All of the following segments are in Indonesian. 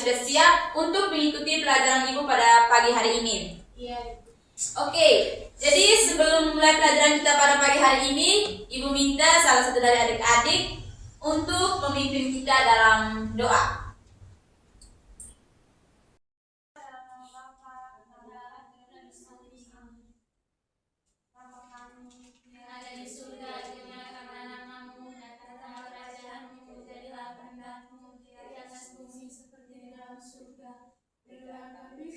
sudah siap untuk mengikuti pelajaran Ibu pada pagi hari ini? Iya. Oke, jadi sebelum mulai pelajaran kita pada pagi hari ini, Ibu minta salah satu dari adik-adik untuk memimpin kita dalam doa. Berilah kami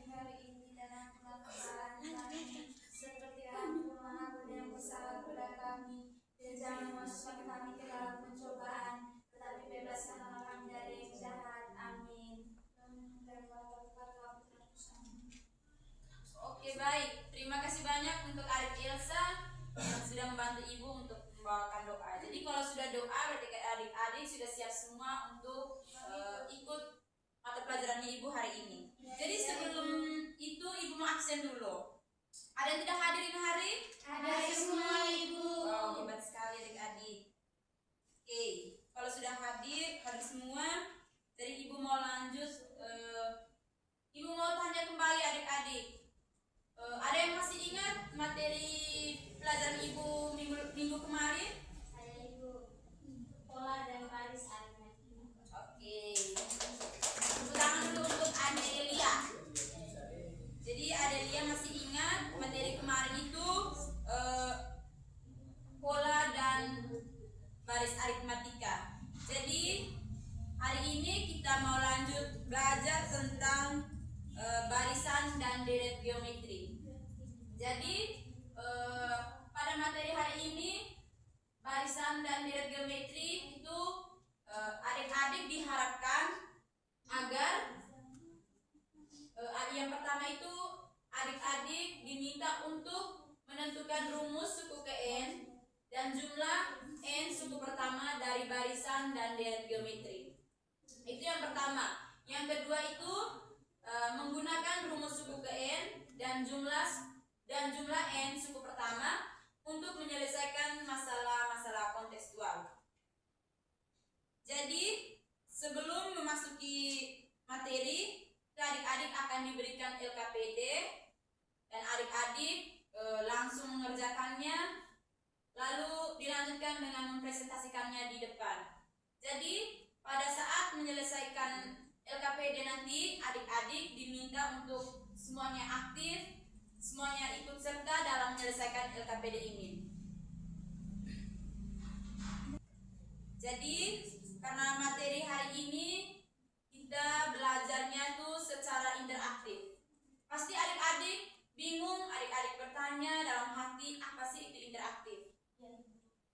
hari ini dan ampunilah kesalahan kami, seperti kami mengampuni yang bersalah kepada kami. Dan jangan masukkan kami ke dalam pencobaan, tetapi bebaskanlah kami dari yang jahat. Amin. Oke, baik. Terima kasih banyak untuk adik Elsa yang sudah membantu Ibu untuk membawakan doa. Jadi kalau sudah doa, berarti adik-adik sudah siap semua untuk ikut mata pelajarannya Ibu hari ini. Jadi sebelum itu Ibu mau absen dulu. Ada yang tidak hadir ini hari? Ada semua Ibu. Wow, hebat sekali adik-adik. Oke, kalau sudah hadir semua, jadi Ibu mau lanjut. Ibu mau tanya kembali adik-adik. Ada yang masih ingat materi pelajaran Ibu minggu kemarin? Ada Ibu. Pola dan baris aritmatika. Oke. Tepuk tangan dulu untuk Adelia. Jadi Adelia masih ingat materi kemarin itu pola dan baris aritmatika. Jadi hari ini kita mau lanjut belajar tentang barisan dan deret geometri. Jadi pada materi hari ini barisan dan deret geometri itu adik-adik diharapkan agar yang pertama itu adik-adik diminta untuk menentukan rumus suku ke N dan jumlah N suku pertama dari barisan dan deret geometri. Itu yang pertama. Yang kedua itu menggunakan rumus suku ke N dan jumlah N suku pertama untuk menyelesaikan masalah-masalah kontekstual. Jadi sebelum memasuki materi, adik-adik akan diberikan LKPD dan adik-adik langsung mengerjakannya, lalu dilanjutkan dengan mempresentasikannya di depan. Jadi pada saat menyelesaikan LKPD nanti, adik-adik diminta untuk semuanya aktif, semuanya ikut serta dalam menyelesaikan LKPD ini. Jadi karena materi hari ini kita belajarnya tuh secara interaktif. Pasti adik-adik bingung, adik-adik bertanya dalam hati, apa sih itu interaktif?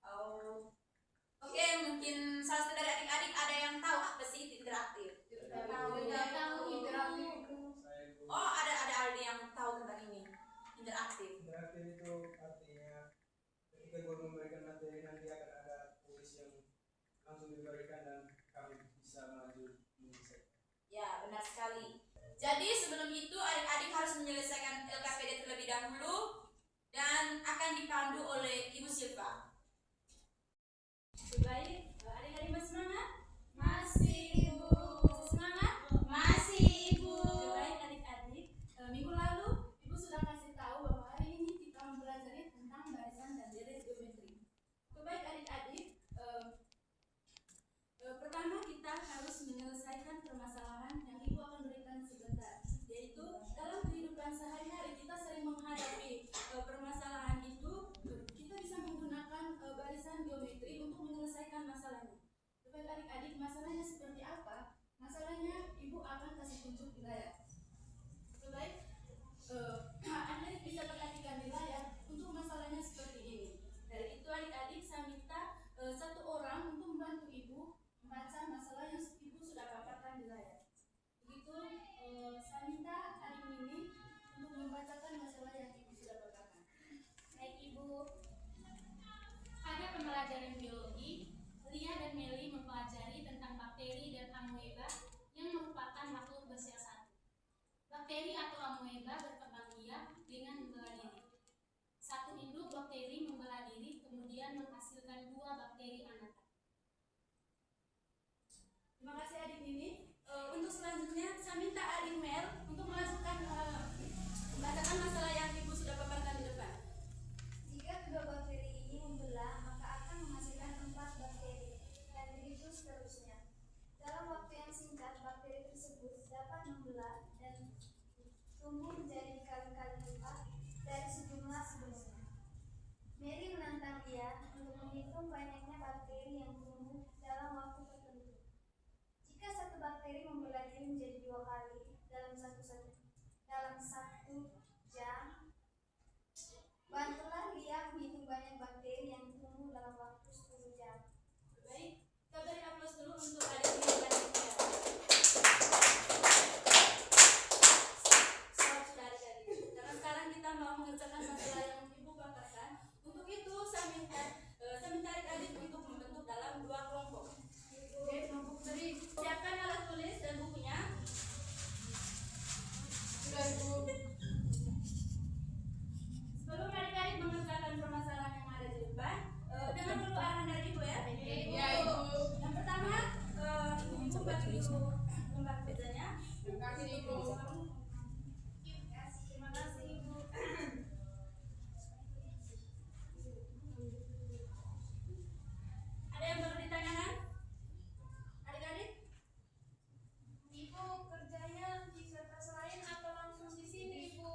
Oh. Oke, mungkin salah satu dari adik-adik ada yang tahu apa sih itu interaktif? Tidak tahu interaktif. Oh, ada Aldi yang tahu tentang ini. Interaktif. Interaktif itu artinya ketika guru memberikan materi nanti akan ada kuis yang langsung diberikan dan kami bisa maju menyelesaikan. Ya, benar sekali. Jadi sebelum itu adik-adik harus menyelesaikan LKPD terlebih dahulu dan akan dipandu oleh Ibu Silva. Baik, adik-adik masih semangat? Masih Ibu. Semangat? Masih Ibu. Baik adik-adik, minggu lalu Ibu sudah kasih tahu bahwa hari ini kita mempelajari tentang barisan dan deret geometri. Baik adik-adik, pertama kita harus menyelesaikan permasalahan yang Ibu akan berikan sebentar, yaitu dalam kehidupan sehari-hari kita sering menghadapi permasalahan itu, kita bisa menggunakan barisan geometri untuk menyelesaikan masalahnya. Baik adik-adik, masalahnya seperti apa? Masalahnya Ibu akan kasih tunjuk di layar. Baik, adik-adik bisa perhatikan di layar untuk masalahnya seperti ini. Dari itu adik-adik saya minta satu orang untuk membantu Ibu membaca masalah yang Ibu sudah paparkan di layar. Begitu, saya minta adik Mimi untuk membacakan masalah yang Ibu sudah paparkan. Baik Ibu. Pada pembelajaran biologi, Lia dan Meli mempelajari tentang bakteri dan amoeba yang merupakan makhluk bersel satu. Bakteri atau amoeba berkembang biak tumbuh menjadi kali-kali lipat dari sejumlah sebelumnya. Mary menantang dia untuk menghitung banyaknya bakteri yang tumbuh dalam waktu tertentu. Jika satu bakteri membelah diri menjadi 2 kali dalam satu jam, bantulah dia menghitung banyak bakteri yang tumbuh dalam waktu 10 jam. Baik, kita beri aplaus dulu untuk adik selanjutnya. Sudah adik-adik. Karena sekarang kita mau mengerjakan masalah yang ibu paparkan. Untuk itu saya minta adik-adik untuk membentuk dalam 2 kelompok. Oke, kelompok beri. Siapkan alat tulis dan bukunya. Sudah ibu. Sebelum adik-adik mengerjakan permasalahan yang ada di depan, dengan perlu arahan dari ibu ya. Iya, Ibu. Yang pertama, ibu bagi lembar kerjanya. Terima kasih, Ibu. Terima kasih Ibu. Ada yang perlu ditanyakan? Adik-adik? Ibu, kerjanya di kertas lain atau langsung di sini, Ibu?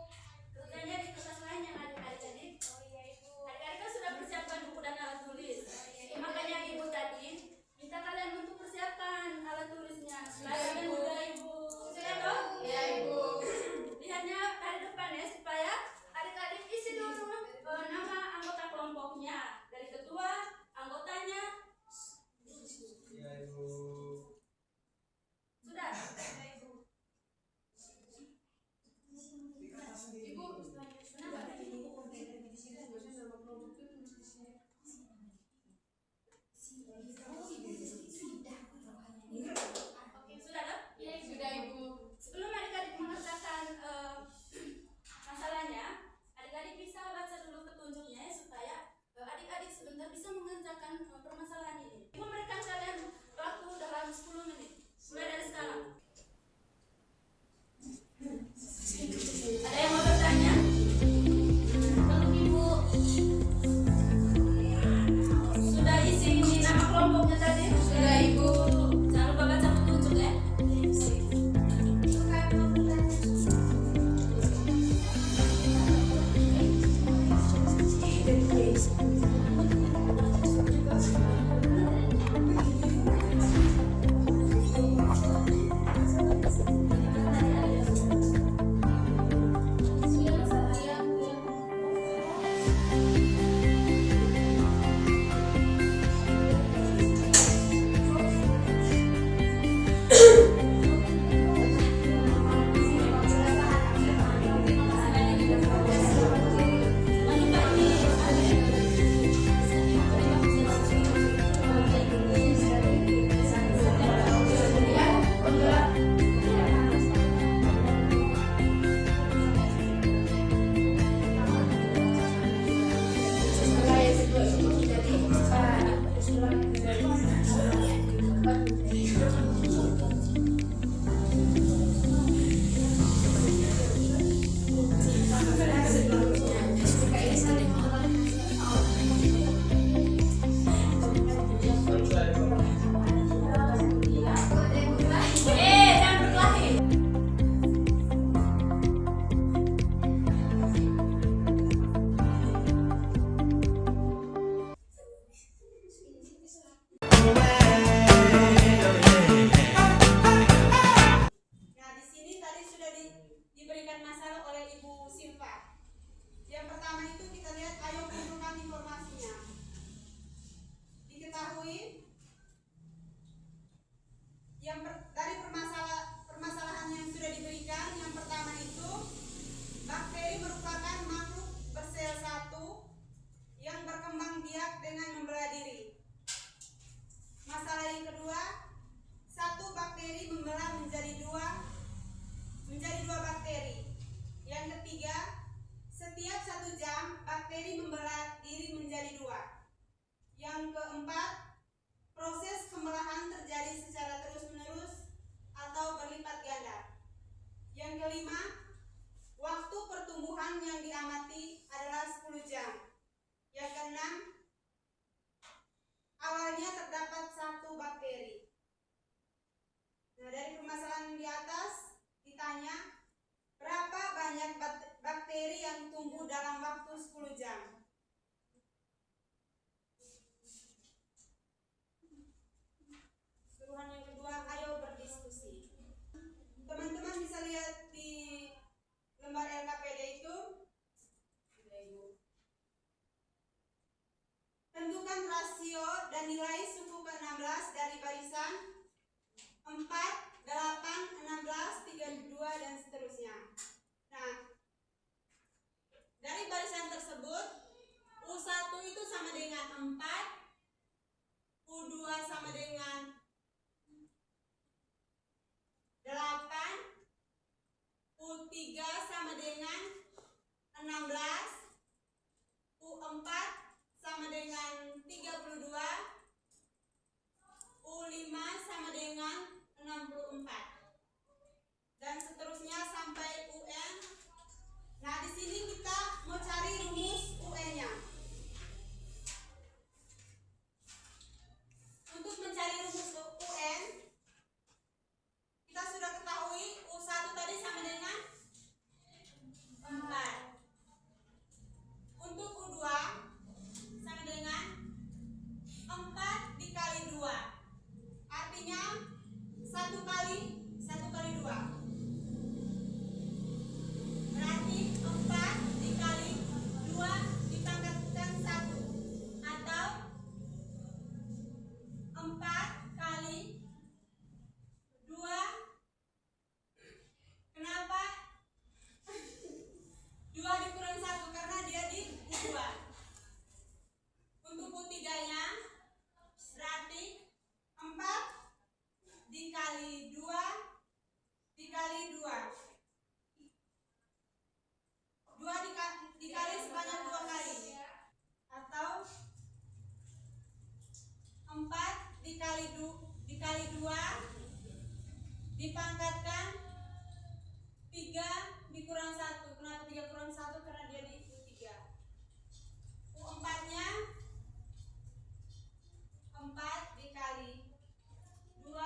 Kerjanya di kertas lain yang ada adik-adik. Oh iya, Ibu. Adik-adik kan sudah persiapkan buku dan alat tulis. Makanya ibu tadi minta kalian untuk persiapkan alat tulisnya. Supaya kalian mudah ibu. Sudah toh? Iya, Ibu. Lihatnya dari depan ya supaya adik-adik isi dulu nama anggota kelompoknya. Dari ketua, anggotanya. Iya Ibu. Sudah? Ibu. Oke, sudah toh? Sudah, Ibu. Sebelum adik-adik mengerjakan masalahnya, adik-adik bisa baca dulu petunjuknya ya, supaya adik-adik sebentar bisa mengerjakan permasalahan ini. Ibu memberikan kalian waktu dalam 10 menit. Mulai dari sekarang. Ada yang mau bertanya? Ibu. Sudah isi ini nama kelompoknya tadi? Sudah, Ibu. Jangan lupa baca petunjuk ya. Bukan mau bertanya. Jangan berkelahi. Nah, di sini tadi sudah diberikan masalah oleh Ibu Silva. Yang pertama itu kita lihat, ayo kumpulkan informasinya. Diketahui dari permasalahan yang sudah diberikan, yang pertama itu bakteri merupakan makhluk bersel satu yang berkembang biak dengan membelah diri. Masalah yang kedua, satu bakteri membelah menjadi dua bakteri. Yang ketiga, setiap 1 jam bakteri membelah diri menjadi 2. Yang keempat, proses pembelahan terjadi secara terus-menerus atau berlipat ganda. Yang kelima, waktu pertumbuhan yang diamati adalah 10 jam. Yang keenam, awalnya terdapat 1 bakteri. Nah, dari permasalahan di atas ditanya berapa banyak dari barisan 4, 8, 16, 32 dan seterusnya. Nah, dari barisan tersebut U1 itu sama dengan 4, U2 sama dengan 8, U3 sama dengan 16, U4 sama dengan 32, U5 sama dengan 64 dan seterusnya sampai UN. Nah, di sini kita mau cari rumus UN-nya. Untuk mencari rumus UN, kita sudah ketahui U1 tadi sama dengan 4. Untuk U2 sama dengan 4 dikali 2. Artinya 1 kali 2. Berarti 4 dikali 2 dipangkatkan 1 atau 4 kali 2. Kenapa 2 dikurang 1? Karena dia di U2. Untuk U3 nya berarti 4 dikali 2 dikali 2. 2 dikali sebanyak 2 kali atau 4 dikali 2 dipangkatkan 3 dikurang 1. Kenapa 3 kurang 1? Karena dia di U3. U4 nya 4 dikali 2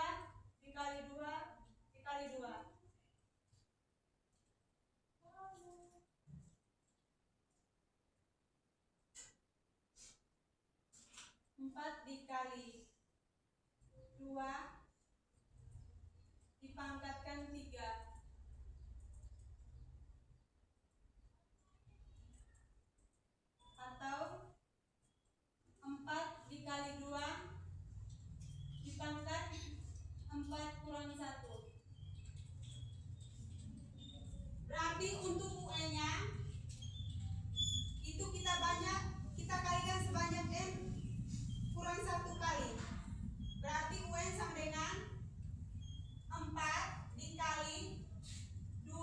dikali 2 dikali 2. 4 dikali 2 dipangkatkan 3 atau 4 dikali 2 dipangkat 4 kurang 1. Berarti untuk UN nya itu kita kalikan sebanyak N kurang 1 kali. Berarti UN sama dengan 4 dikali 2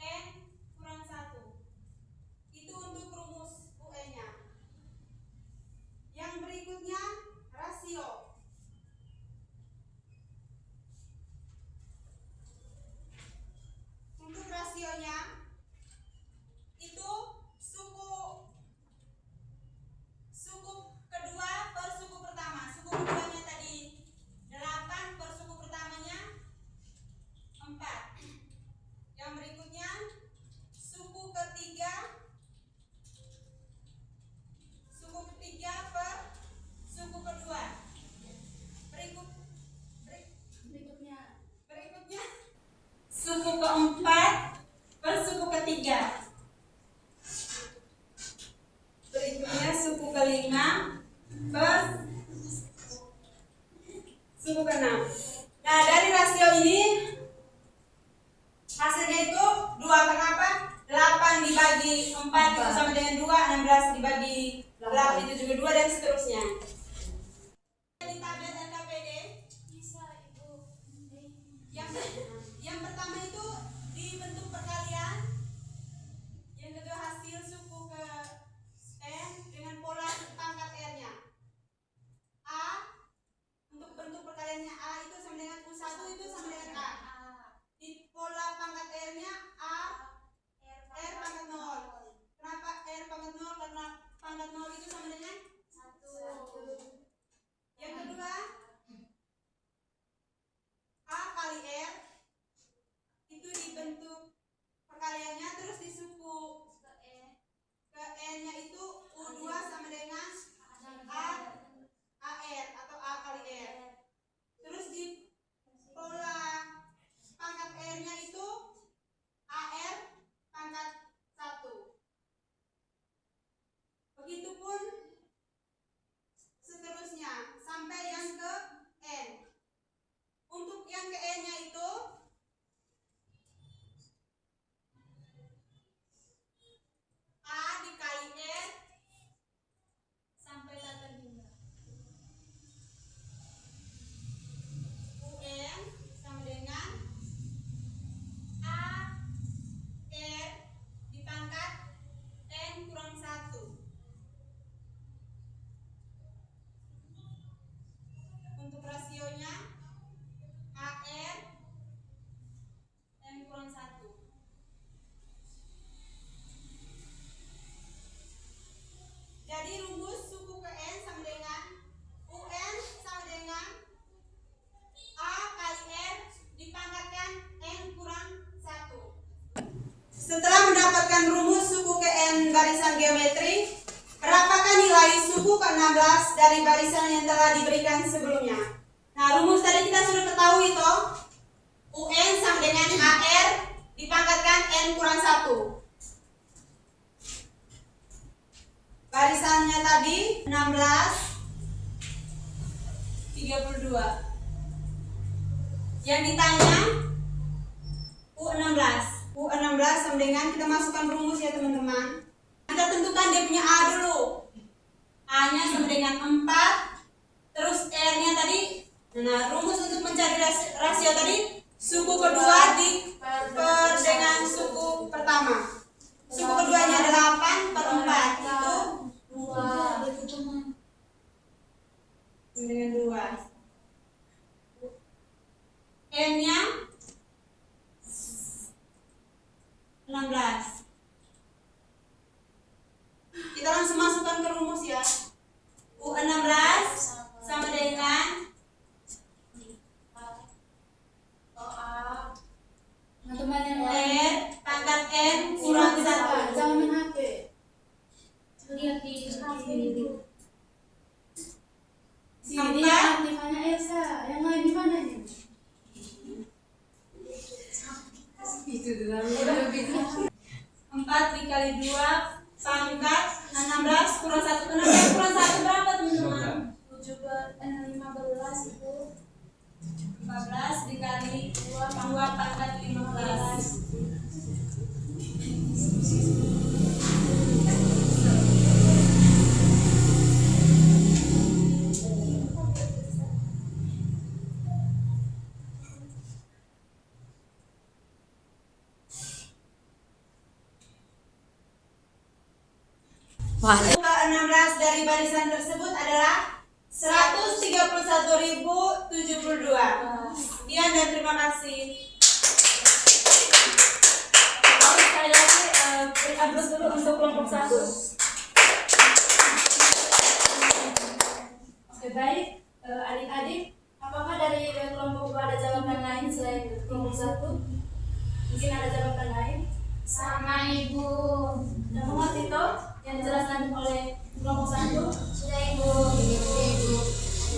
N kurang 1. Itu untuk rumus UN nya. Yang berikutnya rasio. Untuk rasionya itu suku kedua per suku pertama. Suku keduanya tadi 8 per suku pertamanya 4. Yang berikutnya suku ketiga per suku kedua. Berikutnya suku keempat per suku ketiga. Berikutnya suku kelima per suku keenam. Nah, dari rasio ini hasilnya itu 2. Kenapa? 8 dibagi 4 itu sama dengan 2, 16 dibagi 8 itu juga 2 dan seterusnya. Di tabel LKPD Bisa Ibu. yang pertama itu dibentuk perkalian, yang kedua hasil suku ke N dengan pola pangkat R nya. A untuk bentuk perkaliannya A itu telah diberikan sebelumnya. Nah, rumus tadi kita sudah ketahui toh. UN sama dengan AR dipangkatkan N kurang 1. Barisannya tadi 16, 32. Yang ditanya U16 sama dengan, kita masukkan rumus ya teman-teman. Kita tentukan dia punya A dulu. A nya sama dengan 4. Terus R nya tadi. Nah, rumus untuk mencari rasio tadi, suku kedua diper dengan suku pertama. Suku keduanya 8 per 4 itu 2 dengan 2. N nya 16. Kita langsung masukkan ke rumus ya. U16 sama dengan teman-teman yang R lain pangkat N kurang 1. jangan main HP. Lihat di Sini aktifannya Elsa, yang lain di mana nih? Itu dalam 4 dikali 2 pangkat 16 kurang 1. 16 kurang 1 berapa teman-teman? 15 itu 14 dikali 2 pangkat 15. Angka 16 dari barisan tersebut adalah 131.072. Sekian dan terima kasih. sekali lagi beri aplaus dulu untuk kelompok 1. Oke, baik. Adik-adik, apakah dari kelompok 2 ada jawaban lain selain kelompok 1? Mungkin ada jawaban lain? sama Ibu. Sudah mengerti toh yang dijelaskan oleh kelompok 1? Sudah Ibu.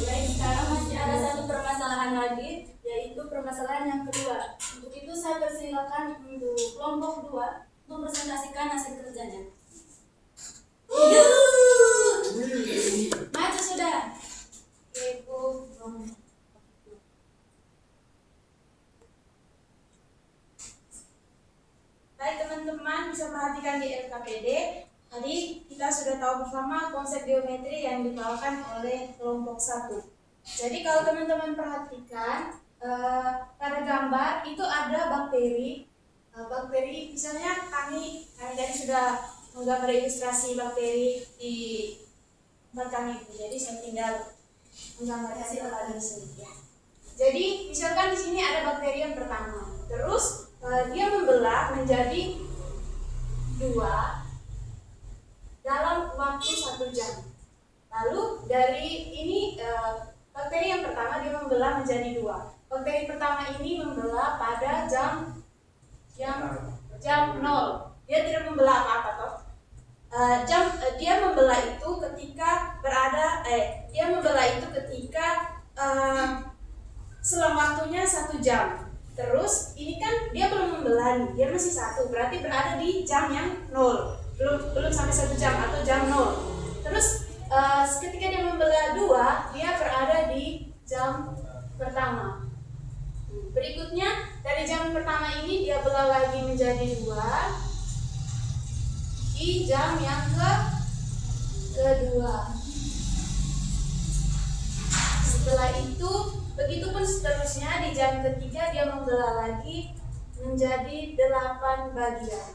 Baik, sekarang masih ada satu permasalahan lagi, yaitu permasalahan yang kedua. Untuk itu saya persilakan untuk kelompok 2 mempresentasikan hasil kerjanya. Maju sudah. Ibu. Baik teman-teman, bisa perhatikan di LKPD. Tadi kita sudah tahu bersama konsep geometri yang dibawakan oleh kelompok 1. Jadi kalau teman-teman perhatikan pada gambar itu ada bakteri. Bakteri misalnya kami tadi sudah menggambar ilustrasi bakteri di tempat kami. Jadi saya tinggal menggambarkan di sini. Jadi misalkan di sini ada bakteri yang pertama. Terus dia membelah menjadi 2 dalam waktu 1 jam. Lalu dari ini bakteri yang pertama dia membelah menjadi 2. Bakteri pertama ini membelah pada jam 0. Dia tidak membelah apa-apa toh. Dia membelah itu ketika selang waktunya 1 jam. Terus ini kan dia belum membelah nih, dia masih 1, berarti berada di jam yang 0, belum sampai 1 jam atau jam 0. Terus ketika dia membelah 2, dia berada di jam pertama. Berikutnya dari jam pertama ini dia belah lagi menjadi 2 di jam yang kedua. Setelah itu begitupun seterusnya, di jam ketiga dia membelah lagi menjadi 8 bagian.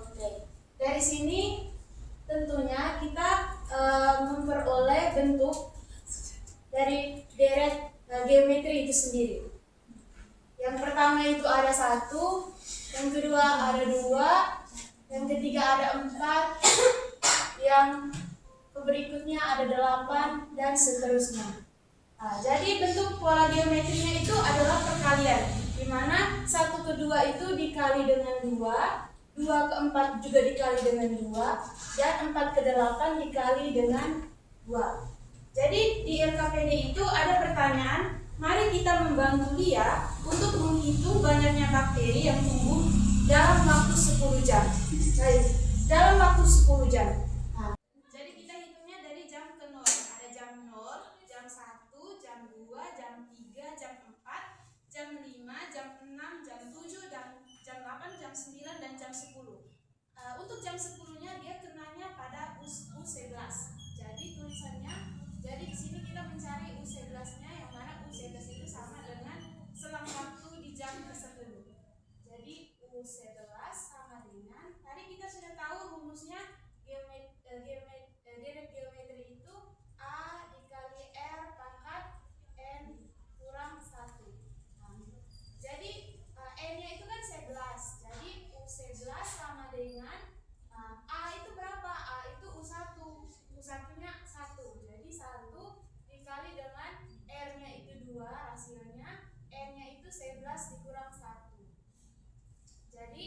Oke, dari sini tentunya kita memperoleh bentuk dari deret geometri itu sendiri. Yang pertama itu ada 1, yang kedua ada 2, yang ketiga ada 4, yang berikutnya ada 8 dan seterusnya. Jadi bentuk pola geometrinya itu adalah perkalian, di mana 1 ke 2 itu dikali dengan 2, 2/4 juga dikali dengan 2, dan 4/8 dikali dengan 2. Jadi di LKPD itu ada pertanyaan, mari kita membantu dia untuk menghitung banyaknya bakteri yang tumbuh dalam waktu 10 jam. Baik, dalam waktu 10 jam. Nah, jadi kita hitungnya dari jam ke 0. Ada jam 0, jam 1, jam 2, jam 3, jam 4, jam 5, jam 6, jam 7, jam 8, jam 9, dan jam 10. Untuk jam 10-nya dia kenanya pada U11. Jadi tulisannya, jadi di sini kita mencari U11-nya, yang mana U11 itu sama dengan selang waktu di jam ke-10. Jadi U11 sama dengan, tadi kita sudah tahu rumusnya, deret geometri itu A dikali R pangkat N kurang 1. Jadi N-nya itu kan 11. Jadi U11 sama dengan A itu berapa? A itu U1. U1-nya 1. Jadi 1 dikali dengan R-nya itu 2 rasionya. N-nya itu 11 dikurang 1. Jadi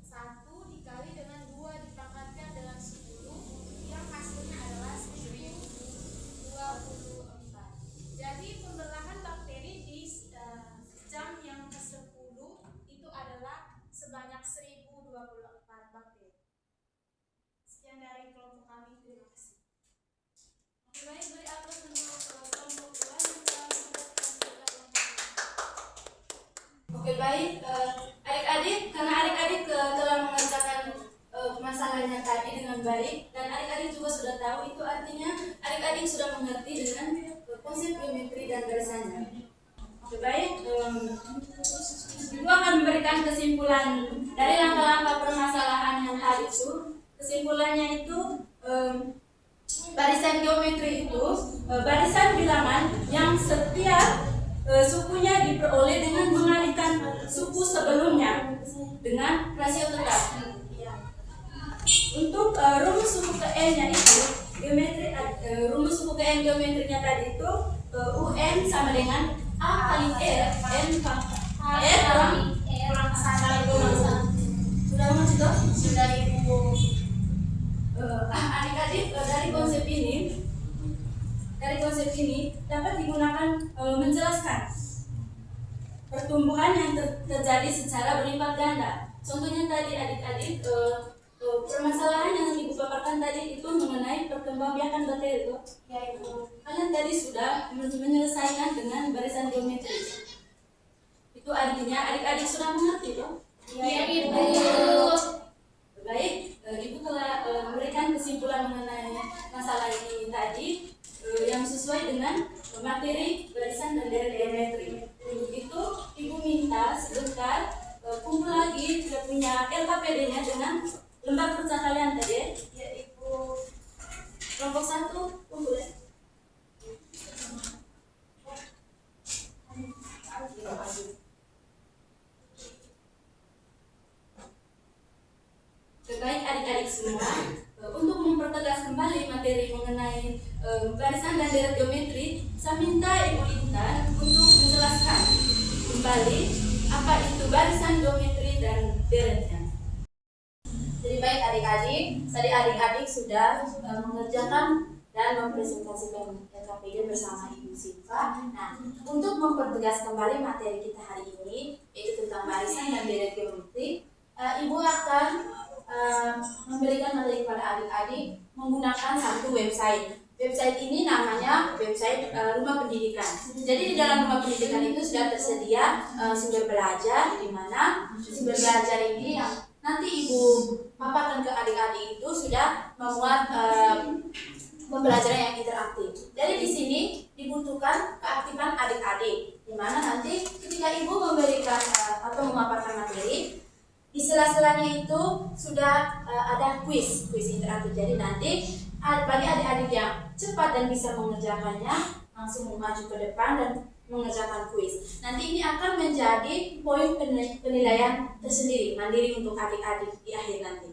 1 dikali dengan 2 dipangkatkan dengan 10, yang hasilnya adalah 1024. Jadi pembelahan bakteri di jam yang ke-10 itu adalah sebanyak 1024 bakteri. Sekian dari kelompok kami, terima kasih. Oke, baik, beri aplaus untuk kelompok 2 yang telah mendapatkan kelompok. Oke, baik, adik-adik, karena adik-adik telah mengerjakan masalahnya tadi dengan baik, dan adik-adik juga sudah tahu, itu artinya adik-adik sudah mengerti dengan konsep geometri dan garisannya. Oke, baik, Ibu akan memberikan kesimpulan dari langkah-langkah permasalahan yang tadi itu. Kesimpulannya itu, barisan geometri itu barisan bilangan yang setiap sukunya diperoleh dengan mengalihkan suku sebelumnya dengan rasio tetap. Untuk rumus suku ke n-nya itu rumus suku ke n geometrinya tadi itu UN sama dengan A kali R N pangkat R kurang 1. Sudah mas itu? Sudah Ibu. Adik-adik dari konsep ini dapat digunakan menjelaskan pertumbuhan yang terjadi secara berlipat ganda. Contohnya tadi adik-adik permasalahan yang Ibu paparkan tadi itu mengenai perkembangbiakan bakteri itu. Ya Ibu. Kalian tadi sudah menyelesaikan dengan barisan geometri. Itu artinya adik-adik sudah mengerti toh? Ya Ibu. Baik, Ibu telah memberikan kesimpulan mengenai masalah ini tadi yang sesuai dengan materi barisan dan deret geometri. Untuk itu, Ibu minta sebentar kumpul lagi sudah punya LKPD-nya dengan lembar kerja kalian tadi. Ya Ibu. Kelompok 1 kumpul ya. Baik adik-adik semua, untuk mempertegas kembali materi mengenai barisan dan deret geometri, saya minta Ibu Intan untuk menjelaskan kembali apa itu barisan geometri dan deretnya. Jadi baik adik-adik, tadi adik-adik sudah mengerjakan dan mempresentasikan LKPD bersama Ibu Siva. Nah, untuk mempertegas kembali materi kita hari ini, yaitu tentang barisan dan deret geometri, Ibu akan memberikan materi kepada adik-adik menggunakan satu website. Website ini namanya website Rumah Pendidikan. Jadi di dalam Rumah Pendidikan itu sudah tersedia sumber belajar, di mana sumber belajar ini yang nanti Ibu paparkan ke adik-adik itu sudah memuat pembelajaran yang interaktif. Jadi di sini dibutuhkan keaktifan adik-adik, di mana nanti ketika Ibu memberikan atau memaparkan materi, di sela-selanya itu sudah ada kuis interaktif. Jadi nanti bagi adik-adik yang cepat dan bisa mengerjakannya, langsung maju ke depan dan mengerjakan kuis. Nanti ini akan menjadi poin penilaian tersendiri, mandiri untuk adik-adik di akhir nanti.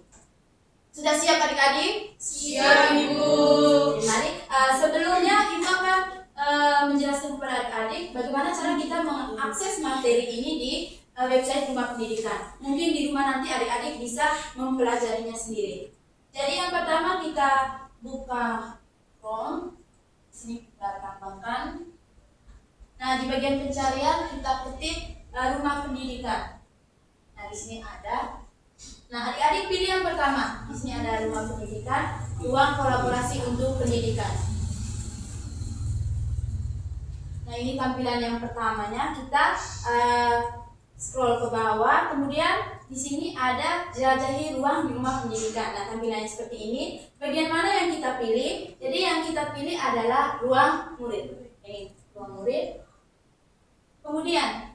Sudah siap adik-adik? Siap Ibu. Mari sebelumnya Ibu akan menjelaskan kepada adik-adik bagaimana cara kita mengakses materi ini di website Rumah Pendidikan. Mungkin di rumah nanti adik-adik bisa mempelajarinya sendiri. Jadi yang pertama kita buka Chrome. Sini kita tambahkan. Nah, di bagian pencarian kita ketik Rumah Pendidikan. Nah, di sini ada. Nah, adik-adik pilih yang pertama. Di sini ada Rumah Pendidikan, ruang kolaborasi untuk pendidikan. Nah, ini tampilan yang pertamanya. Kita scroll ke bawah, kemudian di sini ada jelajahi ruang di Rumah Pendidikan. Nah, tampilannya seperti ini. Bagian mana yang kita pilih? Jadi yang kita pilih adalah ruang murid. Ini ruang murid. Kemudian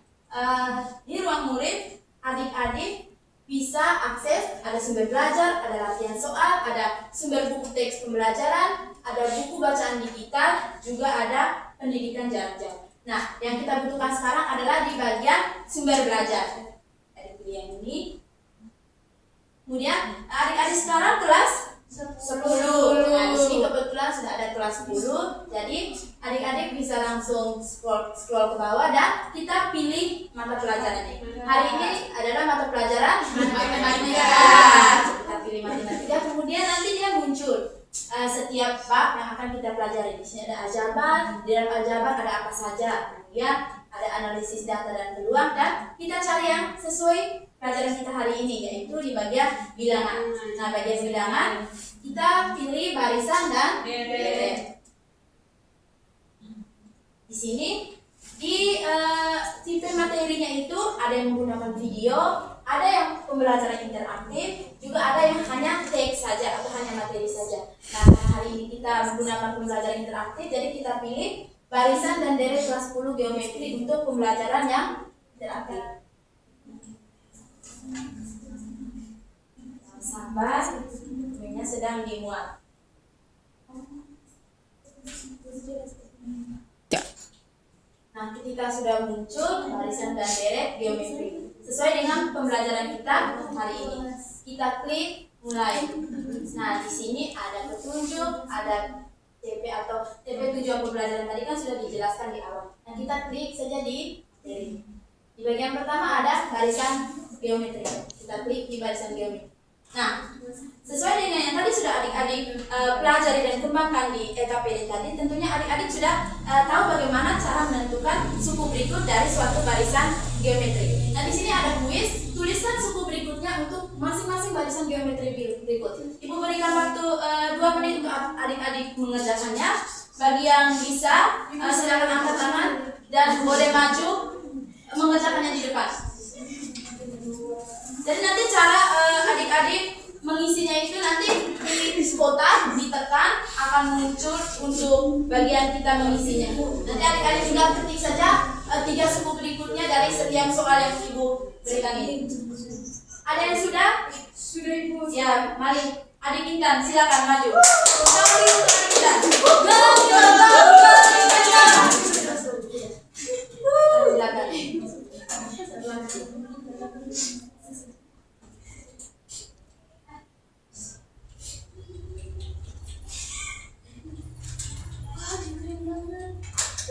di ruang murid adik-adik bisa akses, ada sumber belajar, ada latihan soal, ada sumber buku teks pembelajaran, ada buku bacaan digital, juga ada pendidikan jarak jauh. Nah, yang kita butuhkan sekarang adalah di bagian sumber belajar. Adik pilih yang ini. Kemudian adik-adik sekarang kelas 10. Nah, di sini kebetulan sudah ada kelas 10. Jadi adik-adik bisa langsung scroll ke bawah dan kita pilih mata pelajarannya. Hari ini adalah mata pelajaran matematika. Kita pilih matematika. Kemudian nanti dia muncul setiap bab yang akan kita pelajari. Di sini ada aljabar, di dalam aljabar ada apa saja. Kemudian ada analisis data dan peluang, dan kita cari yang sesuai pelajaran kita hari ini, yaitu di bagian bilangan. Nah, bagian bilangan kita pilih barisan dan deret. Di sini di tipe materinya itu ada yang menggunakan video, ada yang pembelajaran interaktif, juga ada yang hanya teks saja atau hanya materi saja. Nah, hari ini kita menggunakan pembelajaran interaktif, jadi kita pilih barisan dan deret kelas 10 geometri untuk pembelajaran yang interaktif. Sabar, dokumennya sedang dimuat. Nah, ketika sudah muncul barisan dan deret geometri sesuai dengan pembelajaran kita hari ini, kita klik mulai. Nah, di sini ada petunjuk, ada TP atau TP tujuan pembelajaran tadi kan sudah dijelaskan di awal. Nah, kita klik saja di materi. Di bagian pertama ada barisan geometri. Kita klik di barisan geometri. Nah, sesuai dengan yang tadi sudah adik-adik pelajari dan kembangkan di LKPD tadi, tentunya adik-adik sudah tahu bagaimana cara menentukan suku berikut dari suatu barisan geometri. Nah, di sini ada kuis, tuliskan suku berikutnya untuk masing-masing barisan geometri berikut. Ibu berikan waktu 2 menit untuk adik-adik mengerjakannya. Bagi yang bisa, silakan angkat tangan dan boleh maju mengerjakannya di depan. Jadi nanti cara adik-adik mengisinya itu nanti di kotak ditekan akan muncul untuk bagian kita mengisinya. Nanti adik-adik tinggal ketik saja 3 suku berikutnya dari setiap soal yang ibu berikan ini. Ada yang sudah? Sudah ibu. Ya, mari adik Intan silakan maju.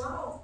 Wow.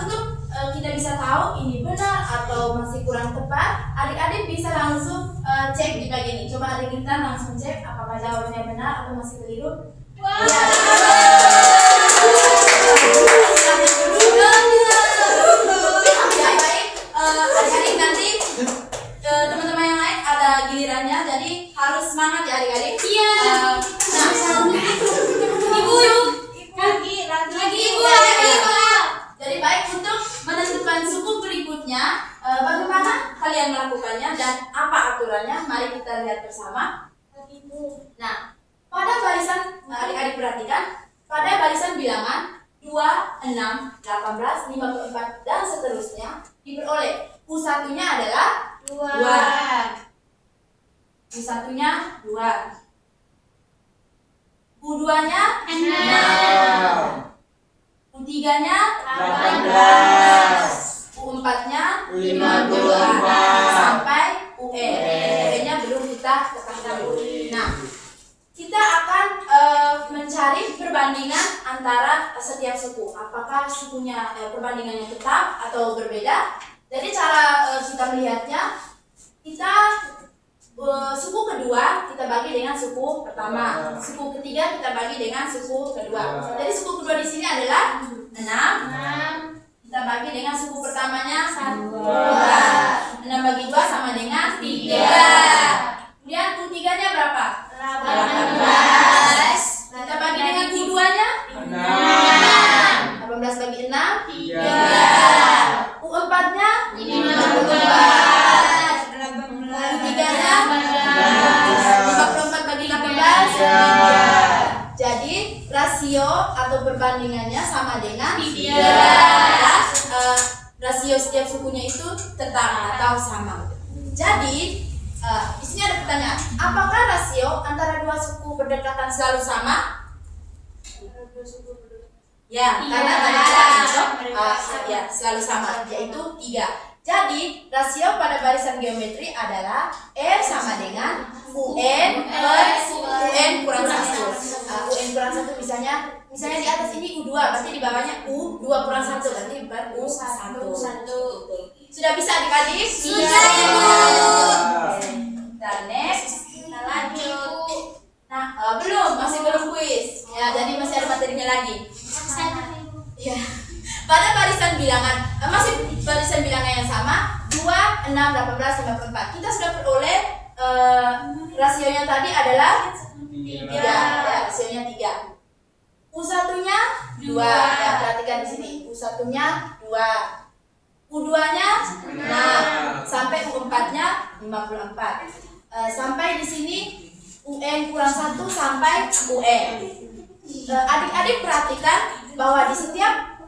Untuk kita bisa tahu ini benar atau masih kurang tepat, adik-adik bisa langsung cek di bagian ini. Coba adik kita langsung cek apakah jawabannya benar atau masih keliru. Adik-adik nanti teman-teman yang lain ada gilirannya, jadi harus semangat ya adik-adik. Iya. Nah, ibu yuk. aturannya dan apa aturannya? Mari kita lihat bersama. Nah, pada barisan, adik-adik perhatikan, pada barisan bilangan 2, 6, 18, 54 dan seterusnya diperoleh U1-nya adalah 2. U1-nya 2. U2-nya 6. U3-nya 18. U4-nya 54. sampai UN. UN-nya belum kita ketahui. Nah, kita akan mencari perbandingan antara setiap suku. Apakah sukunya perbandingannya tetap atau berbeda? Jadi cara kita melihatnya, kita suku kedua kita bagi dengan suku pertama, suku ketiga kita bagi dengan suku kedua. Jadi suku kedua di sini adalah 6. Kita bagi dengan suku pertamanya 2. 6 bagi 2 sama dengan 3. Kemudian U3-nya berapa? 18. Kita bagi dengan U2-nya 6. 18 bagi 6 3. U4-nya 54. U3-nya 54 bagi 18 3. Jadi rasio atau perbandingannya sama dengan 3. Rasio setiap sukunya itu tetap atau sama. Jadi di sini ada pertanyaan, apakah rasio antara dua suku berdekatan selalu sama? Ya, karena tadi ya selalu sama, yaitu 3. Jadi rasio pada barisan geometri adalah R sama dengan UN per UN kurang 1. UN kurang 1 misalnya di atas ini U2, berarti di bawahnya U2 kurang 1, berarti per U1. Sudah bisa adik-adik? Sudah. Dan next, kita lanjut. Nah, masih belum kuis. Ya, jadi masih ada materinya lagi. Ya. Pada barisan bilangan, masih barisan bilangan yang sama, 2, 6, 18, 54. Kita sudah peroleh rasionya tadi adalah 3. Ya, rasionya 3. U1-nya 2. Ya, perhatikan di sini. U1-nya 2. U2-nya 6. Sampai U4-nya 54. Sampai di sini UN kurang 1 sampai UN. Adik-adik perhatikan bahwa di setiap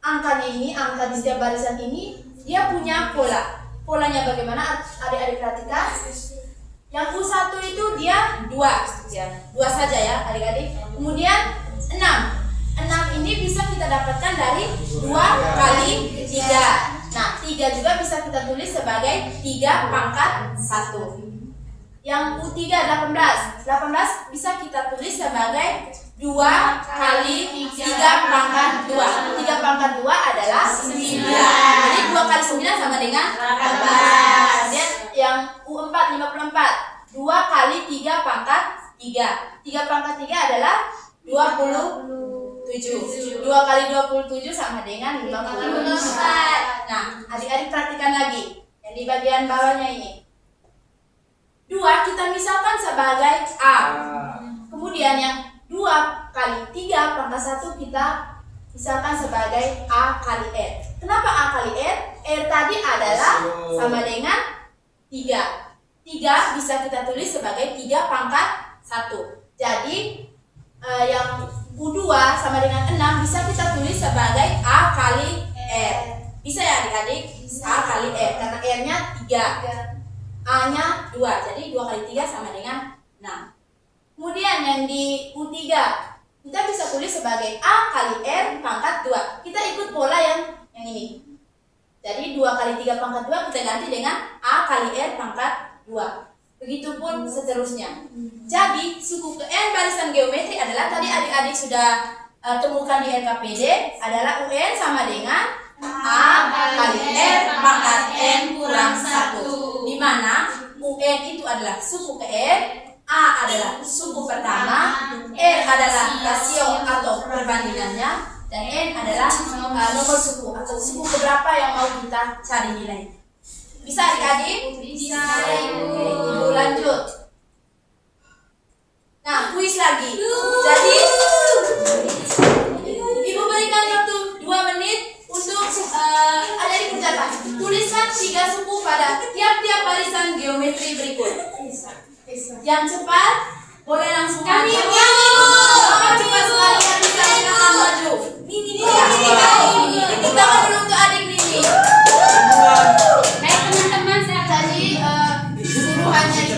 angkanya ini, angka di setiap barisan ini dia punya pola. Polanya bagaimana? Adik-adik perhatikan. Yang U1 itu dia 2 ya. 2 saja ya adik-adik. Kemudian 6. 6 ini bisa kita dapatkan dari 2 kali 3. Nah, 3 juga bisa kita tulis sebagai 3 pangkat 1. Yang U3 18. 18 bisa kita tulis sebagai 2 kali 3 pangkat 2. 3 pangkat 2 adalah 9. Jadi 2 kali 9 sama dengan 18. Kemudian yang U4 54. 2 kali 3 pangkat 3. 3 pangkat 3 adalah 27. 2 kali 27 sama dengan 54. Nah, adik-adik perhatikan lagi yang di bagian bawahnya ini. 2 kita misalkan sebagai A. Kemudian yang 2 kali 3 pangkat 1 kita misalkan sebagai A kali R. Kenapa A kali R? R tadi adalah sama dengan 3. 3 bisa kita tulis sebagai 3 pangkat 1. Jadi yang U2 sama dengan 6 bisa kita tulis sebagai A kali R. Bisa ya adik-adik? A kali R, karena R-nya 3, A-nya 2, jadi 2 kali 3 sama dengan 6. Kemudian yang di U3 kita bisa tulis sebagai A kali R pangkat 2. Kita ikut pola yang ini. Jadi 2 kali 3 pangkat 2 kita ganti dengan A kali R pangkat 2. Begitupun seterusnya. Jadi suku ke N barisan geometri adalah tadi adik-adik sudah temukan di LKPD adalah UN sama dengan A kali R pangkat N kurang 1. Di mana UN itu adalah suku ke N, A adalah suku pertama, R adalah rasio atau perbandingannya, dan N adalah nomor suku atau suku keberapa yang mau kita cari nilai. Bisa adik-adik? Bisa, Ibu lanjut. Nah, kuis lagi. Jadi Ibu berikan waktu 2 menit untuk ada dikerjakan. Tuliskan 3 suku pada tiap-tiap barisan geometri berikut. Yang cepat boleh langsung Kami, maju. Bu. Cepat sekali yang bisa silakan maju. Tepuk tangan dulu untuk adik Nini. Baik teman-teman, saya Tadi suruhannya itu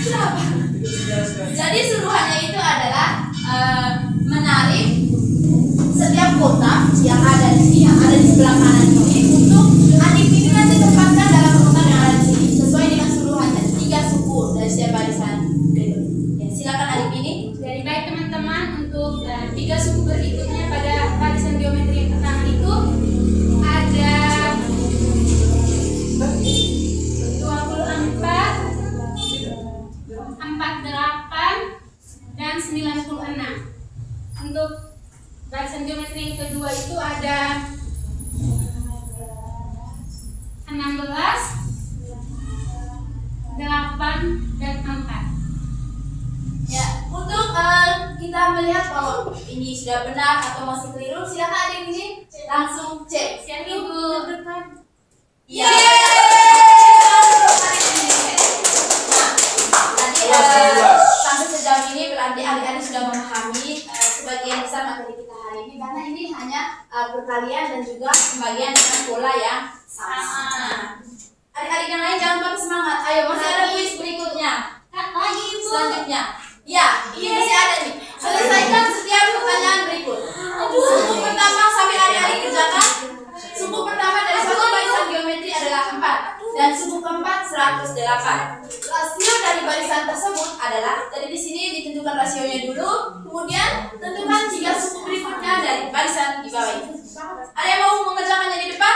kenapa? Jadi suruhannya itu adalah menarik setiap kotak yang ada di sini, yang ada di sebelah kanan ini, untuk adik ini nanti tempatkan dalam kotak yang ada di sini sesuai dengan suruhannya 3 suku dari setiap barisan berikut. Ya, silakan adik ini. Jadi baik teman-teman, untuk 3 suku berikutnya pada barisan geometri yang pertama itu ada 24, 48, dan 96. Untuk barisan geometri yang kedua itu ada 16, 8, dan 4. Ya, untuk kita melihat bahwa ini sudah benar atau masih keliru, silakan adik ini langsung cek. Siap Ibu. Iya. Tadi sampai sejauh ini berarti adik-adik sudah memahami sebagian besar materi kita hari ini, karena ini hanya perkalian dan juga pembagian dengan pola yang sama. Adik-adik yang lain jangan patah semangat. Ayo, masih ada kuis berikutnya. Lagi Ibu. Selanjutnya, ya, ini masih ada nih. Selesaikan setiap pertanyaan berikut. Suku pertama sampai adik-adik kerjakan. Suku pertama dari satu barisan geometri adalah 4 dan suku keempat 108. Rasio dari barisan tersebut adalah, dari di sini ditentukan rasionya dulu, kemudian tentukan 3 suku berikutnya dari barisan di bawah ini. Ada yang mau mengerjakannya di depan?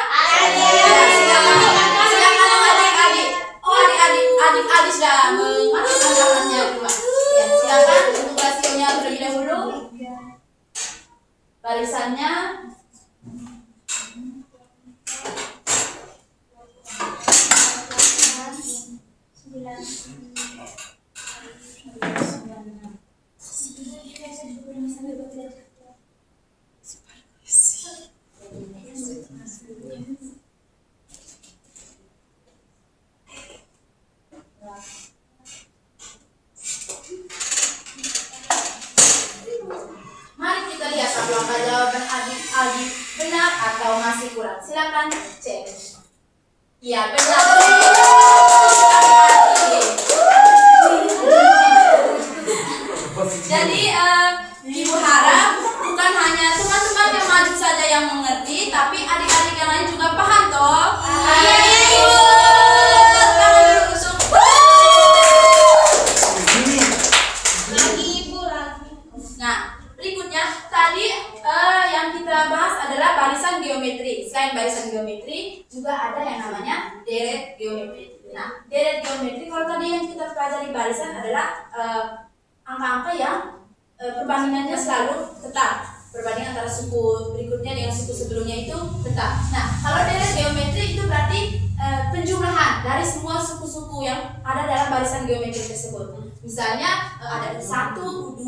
Silakan adik-adik. Oh, adik-adik sudah mengerjakannya dulu. Ya, silakan untuk rasionya terlebih dahulu. Barisannya mari kita lihat apakah jawaban adik-adik benar atau masih kurang. Silakan cek. Iya, benar. Jadi Ibu harap bukan hanya teman-teman yang maju saja yang mengerti, tapi adik-adik yang lain juga paham toh? Iya, Ibu. Tangan dulu untuk Lagi Ibu, lagi. Nah, berikutnya tadi yang kita bahas adalah barisan geometri. Selain barisan geometri, juga ada yang namanya deret geometri. Nah, deret geometri kalau tadi yang kita pelajari barisan adalah angka-angka yang perbandingannya selalu tetap. Perbandingan antara suku berikutnya dengan suku sebelumnya itu tetap. Nah, kalau deret geometri itu berarti penjumlahan dari semua suku-suku yang ada dalam barisan geometri tersebut. Misalnya ada U1, U2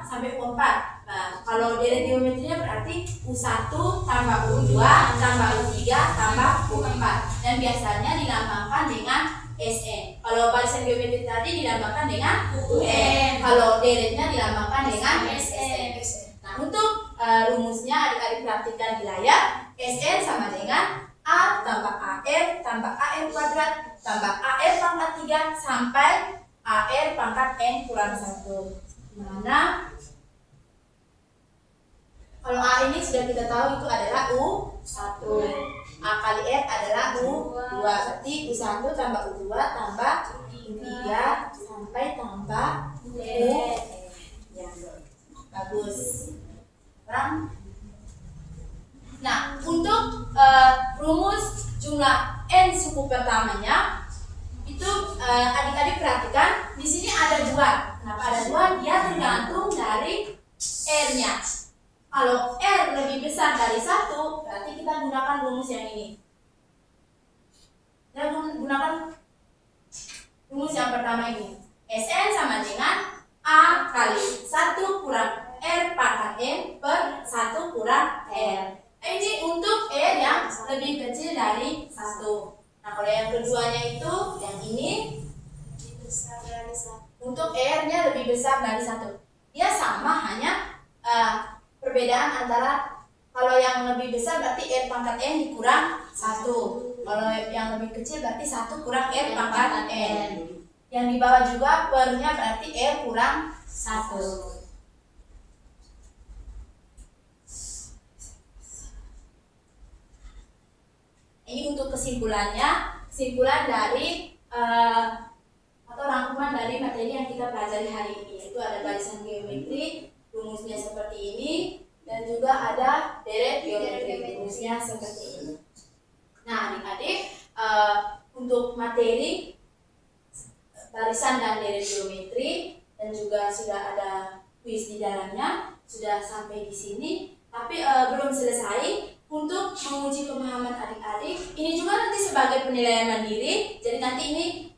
sampai U4. Nah, kalau deret geometrinya berarti U1 tambah U2 tambah U3 tambah U4. Dan biasanya dilambangkan dengan SN. Kalau barisan geometri tadi dilambangkan dengan UN. Kalau deretnya dilambangkan dengan SN. Nah, untuk rumusnya adik-adik praktikkan di layar. SN sama dengan A tambah AR tambah AR kuadrat tambah AR pangkat 3 sampai AR pangkat N kurang 1. Mana kalau A ini sudah kita tahu itu adalah U1. A kali R adalah U2. Berarti U1 tambah U2 tambah U3 sampai tambah U. Ya, bagus. Sekarang, nah, untuk rumus jumlah N suku pertamanya itu adik-adik perhatikan di sini ada 2. Kenapa ada 2? Dia tergantung dari R-nya. Kalau R lebih besar dari 1, berarti kita gunakan rumus yang ini. Kita gunakan rumus yang pertama ini. Sn sama dengan A kali 1 kurang R pangkat N per 1 kurang R. Ini untuk R yang lebih kecil dari 1. Nah, kalau yang keduanya itu yang ini untuk R-nya lebih besar dari 1. Dia sama, hanya perbedaan antara kalau yang lebih besar berarti R pangkat N dikurang 1. Kalau yang lebih kecil berarti 1 kurang R pangkat N. Yang di bawah juga per-nya berarti R kurang 1. Ini untuk kesimpulannya, kesimpulan dari atau rangkuman dari materi yang kita pelajari hari ini, yaitu ada barisan geometri, rumusnya seperti ini, dan juga ada deret geometri, rumusnya seperti ini. Nah, adik-adik, untuk materi barisan dan deret geometri dan juga sudah ada kuis di dalamnya, sudah sampai di sini, tapi belum selesai. Untuk menguji pemahaman adik-adik, ini juga nanti sebagai penilaian mandiri. Jadi nanti ini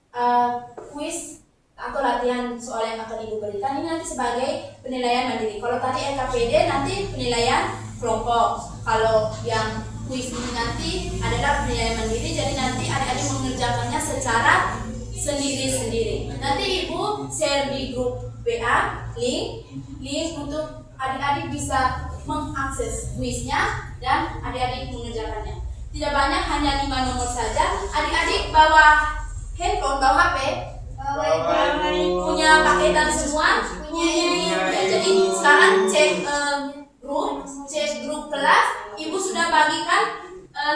kuis atau latihan soal yang akan ibu berikan ini nanti sebagai penilaian mandiri. Kalau tadi LKPD nanti penilaian kelompok. Kalau yang kuis ini nanti adalah penilaian mandiri. Jadi nanti adik-adik mengerjakannya secara sendiri-sendiri. Nanti ibu share di grup WA link untuk adik-adik bisa mengakses kuisnya dan adik-adik mengerjakannya. Tidak banyak, hanya 5 nomor saja. Adik-adik bawa handphone, bawa HP, punya paketan semua. Ya, jadi sekarang cek grup kelas. Ibu sudah bagikan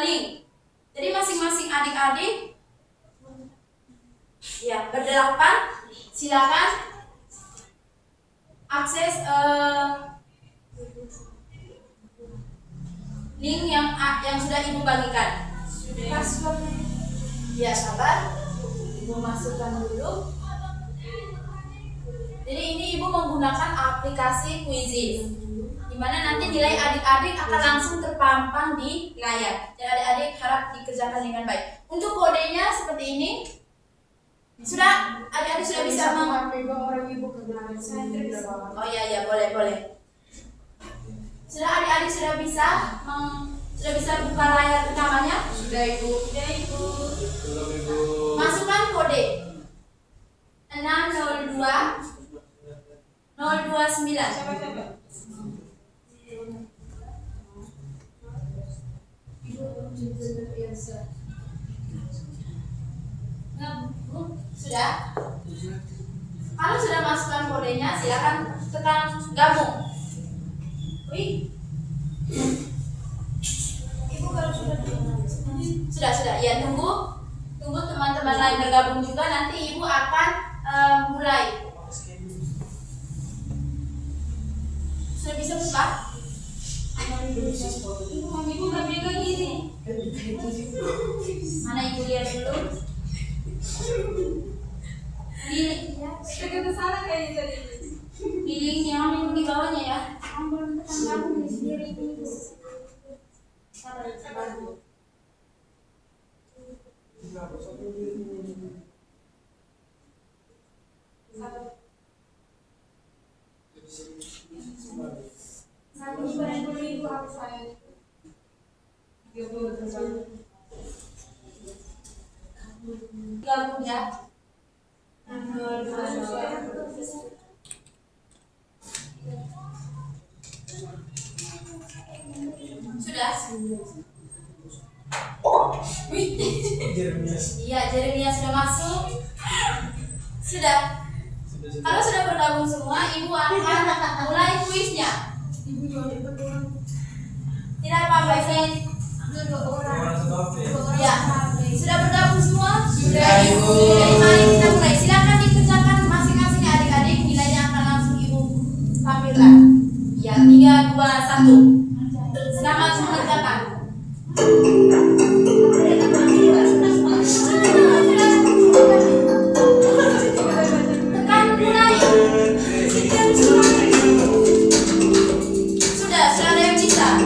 link. Jadi masing-masing adik-adik ya berdelapan, silakan akses link yang sudah ibu bagikan. Passwordnya ya, sabar, ibu masukkan dulu. Jadi ini ibu menggunakan aplikasi Quizizz, dimana nanti nilai adik-adik akan langsung terpampang di layar. Dan adik-adik harap dikerjakan dengan baik. Untuk kodenya seperti ini. Sudah, adik-adik sudah bisa Oh iya, boleh. Sudah, adik-adik sudah bisa buka layar utamanya? Sudah ibu. Masukkan kode 602029. Sudah? Kalau sudah masukkan kodenya, silakan tekan gabung. Ibu kalau sudah ya, tunggu teman-teman lain bergabung juga, nanti ibu akan mulai. Sudah bisa buka? Ibu nggak pegang gini. Mana ibu lihat dulu? Ini Ke sana kayaknya tadi. link yang di bawahnya ya. Gabung ya. Sudah? Iya, Jeremia sudah masuk. Sudah. Kalau sudah bergabung semua, ibu akan mulai kuisnya. Tidak apa-apa, ini ya. Sudah bergabung semua? Sudah, ibu. Jadi mari kita mulai. Silakan dikerjakan masing-masing adik-adik. Nilainya akan langsung ibu tampilkan. Ya, 3, 2, 1. Selamat mengerjakan. Tekan mulai. Sudah ada yang bisa.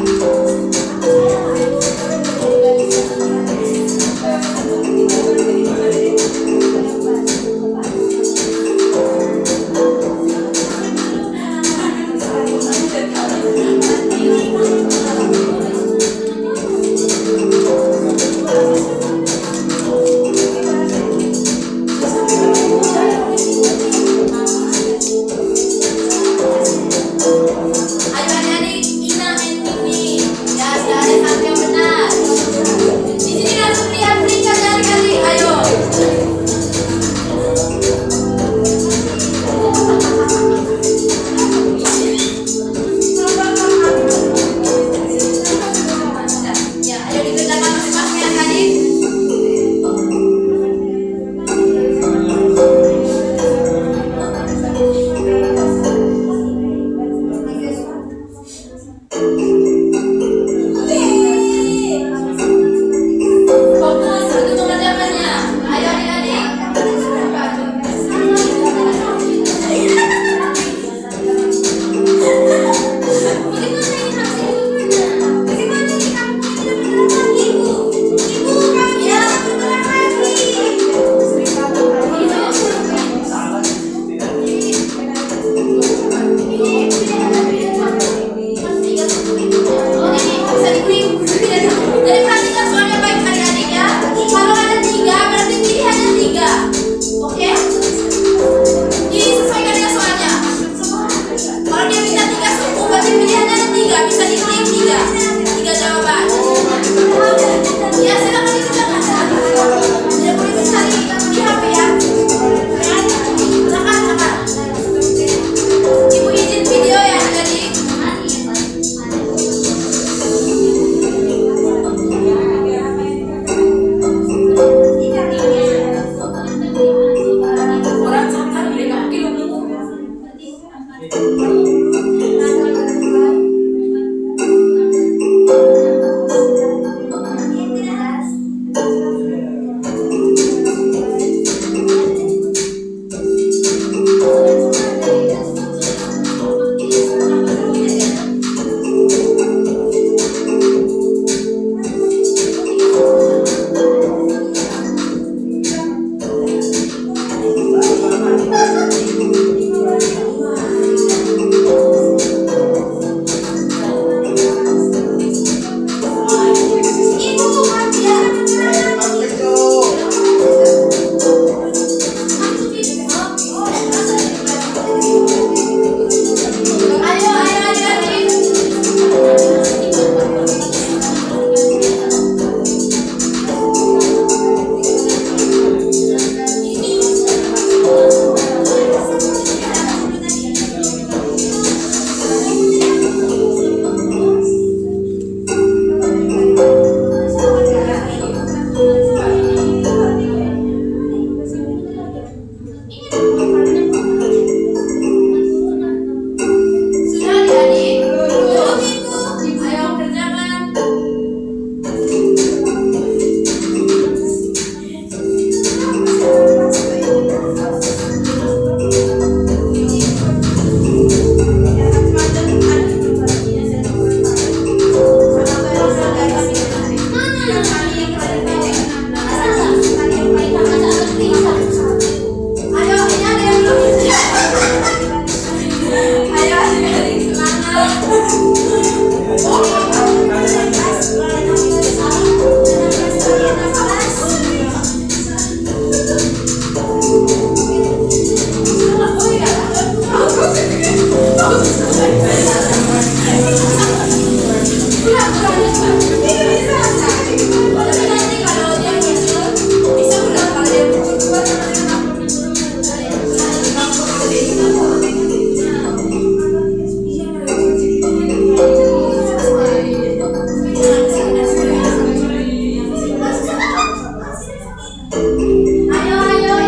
Ayo,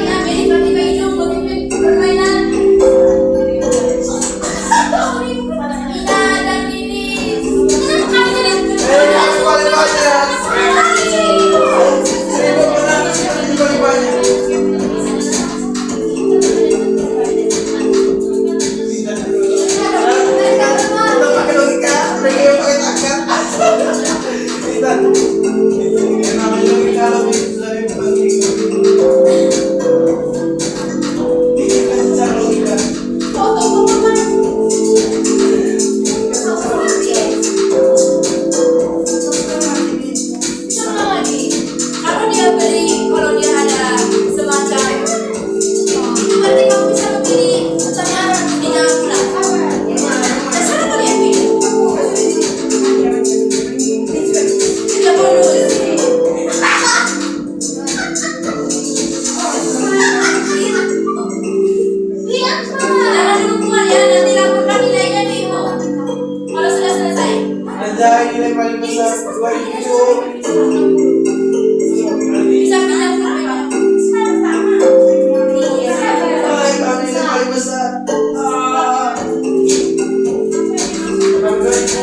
ya Meli tiba-tiba hidung buat permainan. Ina dan Lilis. Kenapa kami jadi Yang paling banyak. 1.000 menang, yang paling banyak. Kita pakai logika, mereka pakai tangan. Kita yang namanya logika lebih susah dibanding. Kita secara logika. Sama lagi. Kalau dia ada semacam itu berarti kamu bisa memilih pertanyaan di dalam bulan. Dan sana kalian pilih. Tidak bonus. Jangan dulu keluar ya, nanti laporkan nilainya di ibu. Kalau sudah selesai. Ada nilai paling besar 2.000. Bisa pindah ke rumah. Iya. Kami nilai paling besar. 2.000.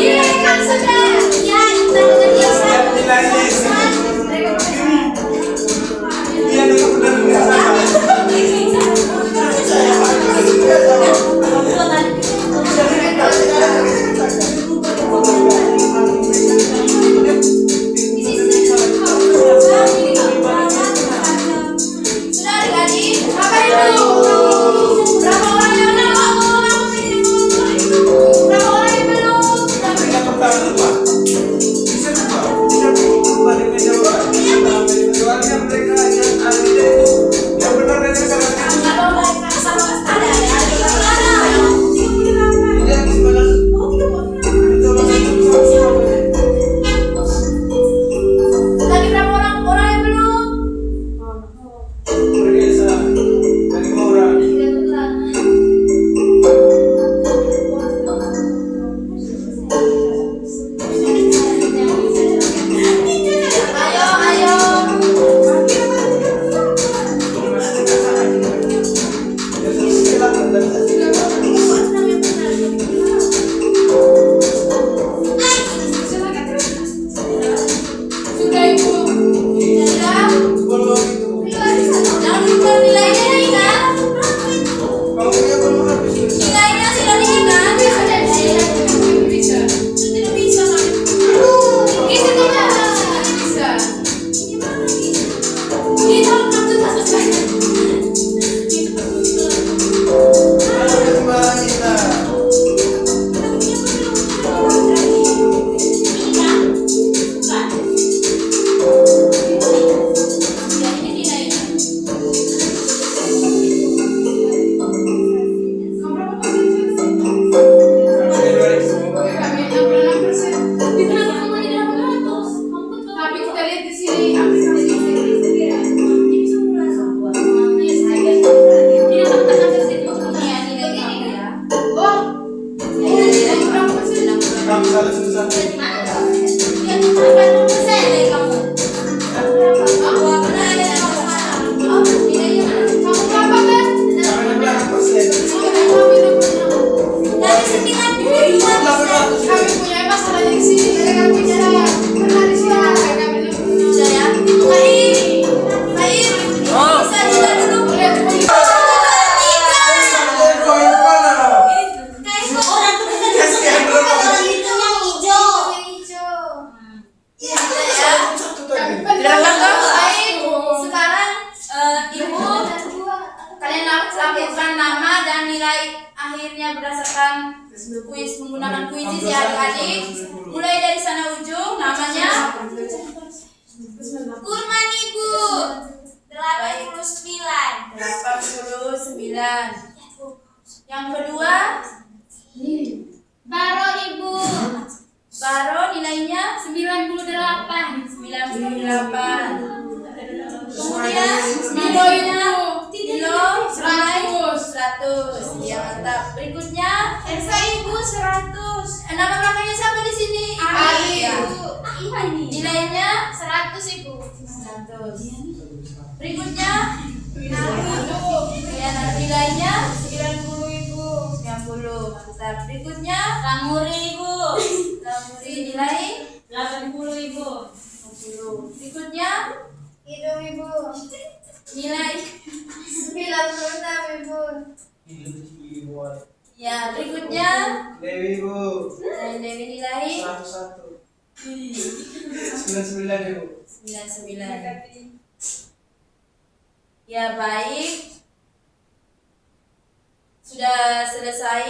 Iya, kan sudah. Ya, kita dengan Lihat nilainya isi. Iya, benar Sudah adik-adik, apa itu? Berapa orang yang menang? Berapa orang yang belum? Yang pertama Pak. Bisa Pak. Balik meja Pak. Soalnya mereka yang ahlinya itu yang benar dan yang salah. Ini yang sebenarnya Tadi berapa orang yang belum? bergeser dari 5 orang. Ayo. Sudah ibu. Sudah. Belum itu. Jangan lupa nilainya ingat. Kamu punya belum habis tulisan. Nilainya sudah diingat. Bisa. Tidak bisa. Itu tidak bisa. Kita harus selesai. Kalau kembali kita. Sampai 2.000. Tapi kita lihat di sini aplikasi Kamu salah tulisan. Jangan 8%. kami punya masalahnya di sini. Kami punya pernah di sini. Poin mana? Kasihan berapa? Satu tadi. Sekarang ibu kalian lakukan nama dan nilai akhirnya berdasarkan kuis menggunakan kuisis ya adik-adik. Mulai dari sana ujung namanya Kurman ibu 89. 89. Yang kedua Baro ibu. Baro nilainya 98. 98. Kemudian Milo ibu. Milo 100. Ya mantap. Berikutnya Elsa ibu 100. Nama belakangnya siapa di sini? Ari. Ya. Iya nih. Nilainya 100 Ibu. 100. Berikutnya ya, nilainya 90 Ibu. 90. Mantap. Berikutnya Lamuri Ibu. Lamuri nilai 80 Ibu. 60. Berikutnya Hidung Ibu. nilai 96 Ibu. Ibu. ya, berikutnya Dewi Ibu. Dewi nilai 101. 99 Ibu. 99. Ya, baik. Sudah selesai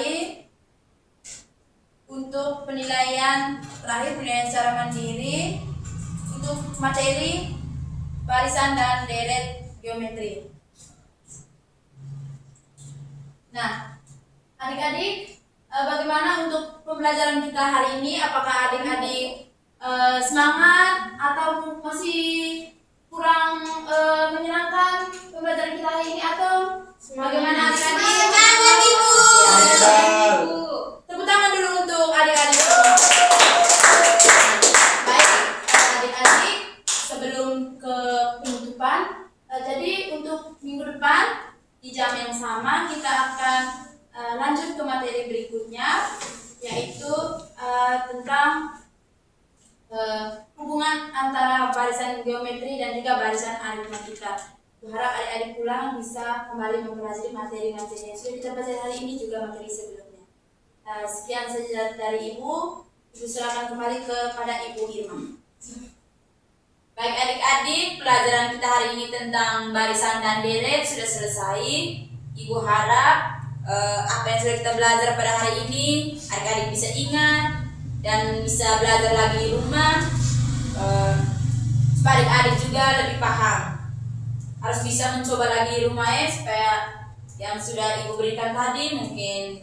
untuk penilaian terakhir, penilaian secara mandiri untuk materi barisan dan deret geometri. Nah, adik-adik, bagaimana untuk pembelajaran kita hari ini? Apakah adik-adik semangat atau masih kurang menyenangkan pembelajaran kita hari ini, atau bagaimana adik-adik? Semangat, Ibu. Semangat. Tepuk tangan dulu untuk adik-adik semua. Baik, adik-adik, sebelum ke penutupan, jadi untuk minggu depan di jam yang sama kita akan lanjut ke materi berikutnya, yaitu tentang hubungan antara barisan geometri dan juga barisan aritmatika. Berharap adik-adik pulang bisa kembali mempelajari materi-materi yang sudah kita pelajari hari ini, juga materi sebelumnya. Sekian saja dari Ibu. Ibu silakan kembali kepada Ibu Irma. Baik adik-adik, pelajaran kita hari ini tentang barisan dan deret sudah selesai. Ibu harap apa yang sudah kita belajar pada hari ini adik-adik bisa ingat dan bisa belajar lagi di rumah, supaya adik-adik juga lebih paham. Harus bisa mencoba lagi di rumah ya, supaya yang sudah Ibu berikan tadi mungkin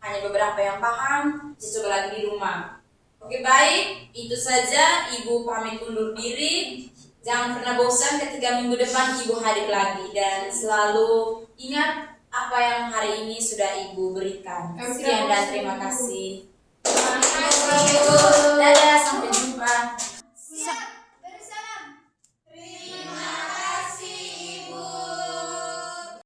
hanya beberapa yang paham, bisa coba lagi di rumah. Oke, baik, itu saja. Ibu pamit undur diri. Jangan pernah bosan ketika minggu depan Ibu hadir lagi, dan selalu ingat apa yang hari ini sudah Ibu berikan. Sekian dan terima kasih. Dadah, sampai jumpa.